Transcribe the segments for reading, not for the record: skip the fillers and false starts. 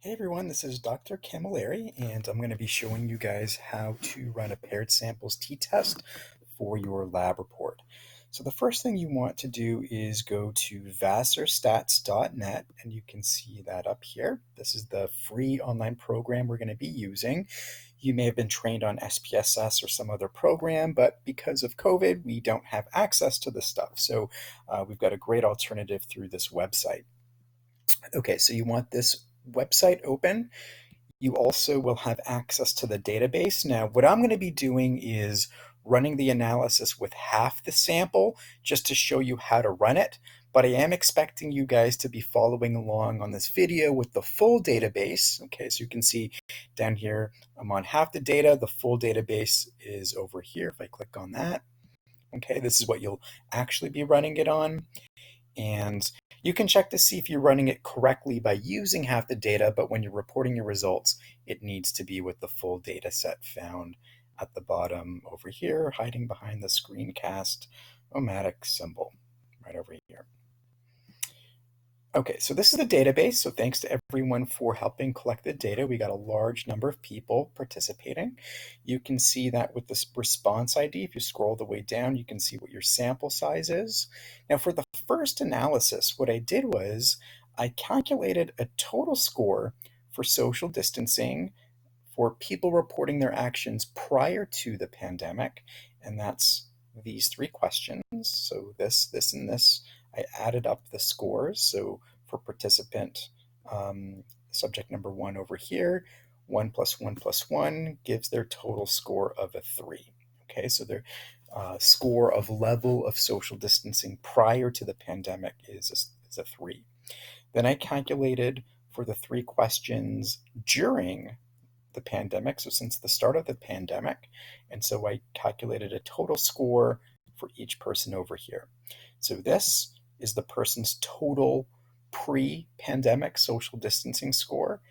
Hey everyone, this is Dr. Camilleri, and I'm going to be showing you guys how to run a paired samples t-test for your lab report. So the first thing you want to do is go to VassarStats.net, and you can see that up here. This is the free online program we're going to be using. You may have been trained on SPSS or some other program, but because of COVID, we don't have access to this stuff. So we've got a great alternative through this website. Okay, so you want this website open. You also will have access to the database. Now, what I'm going to be doing is running the analysis with half the sample just to show you how to run it. But I am expecting you guys to be following along on this video with the full database. Okay, so you can see down here, I'm on half the data. The full database is over here. If I click on that, okay, this is what you'll actually be running it on. And you can check to see if you're running it correctly by using half the data, but when you're reporting your results, it needs to be with the full data set found at the bottom over here, hiding behind the screencast-o-matic symbol right over here. Okay, so this is the database. So thanks to everyone for helping collect the data. We got a large number of people participating. You can see that with this response ID. If you scroll the way down, you can see what your sample size is. Now for the first analysis, what I did was I calculated a total score for social distancing for people reporting their actions prior to the pandemic, and that's these three questions. So this, and this, I added up the scores. So for participant subject number 1 over here, 1 plus 1 plus 1 gives their total score of a 3. Okay, so their score of level of social distancing prior to the pandemic is a 3. Then I calculated for the 3 questions during the pandemic, so since the start of the pandemic, and so I calculated a total score for each person over here. So this is the person's total pre-pandemic social distancing score,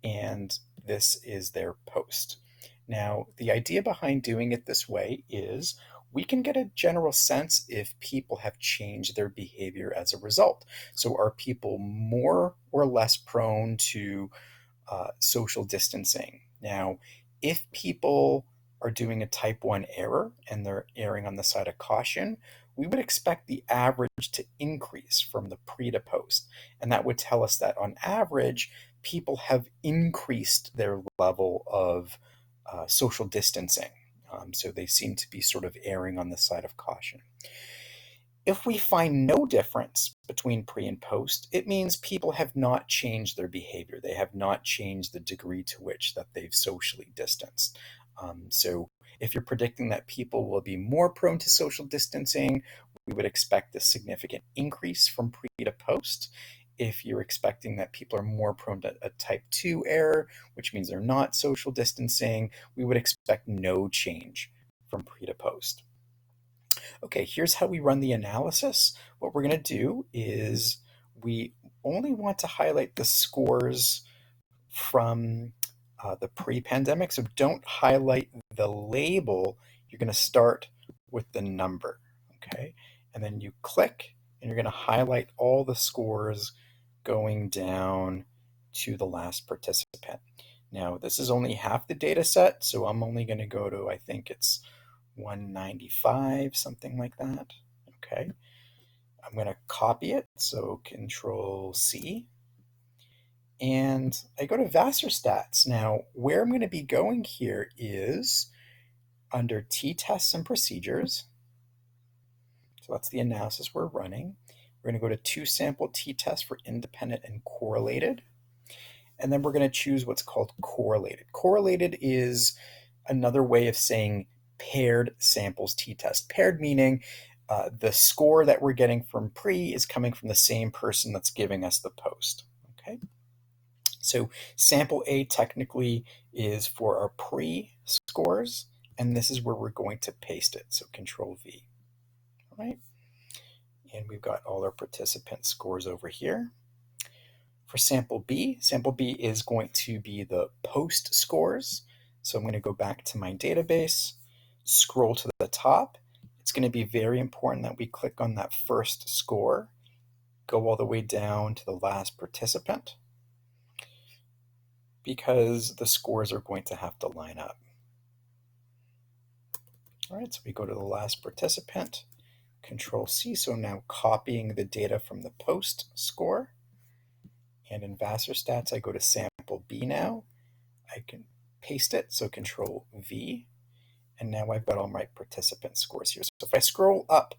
and this is their post. Now, the idea behind doing it this way is we can get a general sense if people have changed their behavior as a result. So are people more or less prone to social distancing? Now, if people are doing a type 1 error and they're erring on the side of caution, we would expect the average to increase from the pre to post. And that would tell us that on average, people have increased their level of social distancing. So they seem to be sort of erring on the side of caution. If we find no difference between pre and post, it means people have not changed their behavior. They have not changed the degree to which that they've socially distanced. So if you're predicting that people will be more prone to social distancing, we would expect a significant increase from pre to post. If you're expecting that people are more prone to a type 2 error, which means they're not social distancing, we would expect no change from pre to post. Okay, here's how we run the analysis. What we're going to do is we only want to highlight the scores from the pre-pandemic, so don't highlight the label. You're going to start with the number, okay? And then you click, and you're going to highlight all the scores going down to the last participant. Now, this is only half the data set, so I'm only going to go to, I think it's 195, something like that. Okay, I'm going to copy it, so Control C, and I go to VassarStats. Now, where I'm going to be going here is under t-tests and procedures. So that's the analysis we're running. We're going to go to 2 sample t-tests for independent and correlated. And then we're going to choose what's called correlated. Correlated is another way of saying paired samples t-test. Paired meaning the score that we're getting from pre is coming from the same person that's giving us the post. Okay, so sample A technically is for our pre scores, and this is where we're going to paste it. So Control V. All right, and we've got all our participant scores over here. For sample B is going to be the post scores. So I'm going to go back to my database, scroll to the top. It's going to be very important that we click on that first score, go all the way down to the last participant. because the scores are going to have to line up. All right, so we go to the last participant, Control C, so now copying the data from the post score. And in VassarStats, I go to sample B now. I can paste it, so Control V. And now I've got all my participant scores here. So if I scroll up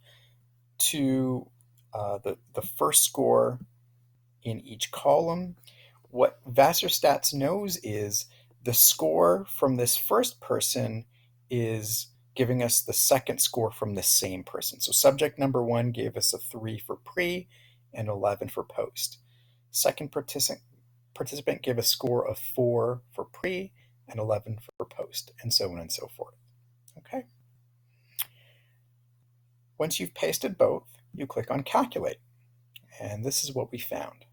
to the first score in each column, what VassarStats knows is the score from this first person is giving us the second score from the same person. So subject number 1 gave us a 3 for pre and 11 for post. Second participant gave a score of 4 for pre and 11 for post, and so on and so forth. Okay. Once you've pasted both, you click on Calculate, and this is what we found.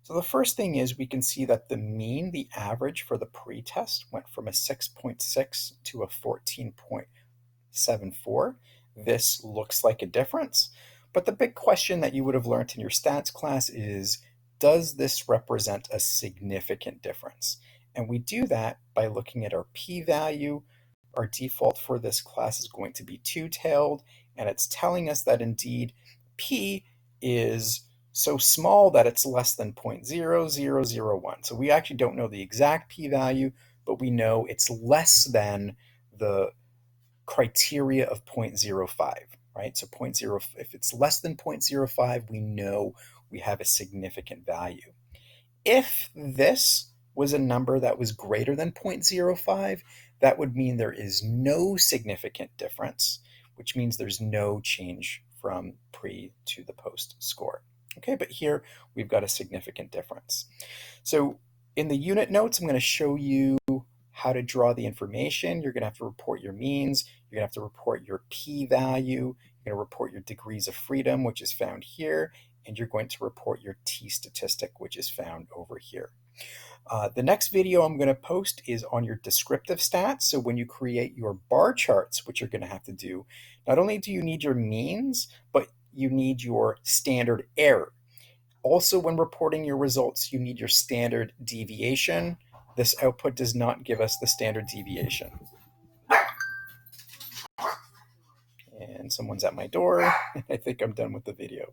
So the first thing is we can see that the mean, the average for the pre-test went from a 6.6 to a 14.74. This looks like a difference, but the big question that you would have learned in your stats class is, does this represent a significant difference? And we do that by looking at our p-value. Our default for this class is going to be two-tailed, and it's telling us that indeed p is so small that it's less than 0.0001. So we actually don't know the exact p-value, but we know it's less than the criteria of 0.05, right? So if it's less than 0.05, we know we have a significant value. If this was a number that was greater than 0.05, that would mean there is no significant difference, which means there's no change from pre to the post score. Okay, but here we've got a significant difference. So in the unit notes, I'm going to show you how to draw the information. You're going to have to report your means. You're going to have to report your p-value. You're going to report your degrees of freedom, which is found here. And you're going to report your t-statistic, which is found over here. The next video I'm going to post is on your descriptive stats. So when you create your bar charts, which you're going to have to do, not only do you need your means, but you need your standard error. Also, when reporting your results, you need your standard deviation. This output does not give us the standard deviation. And someone's at my door. I think I'm done with the video.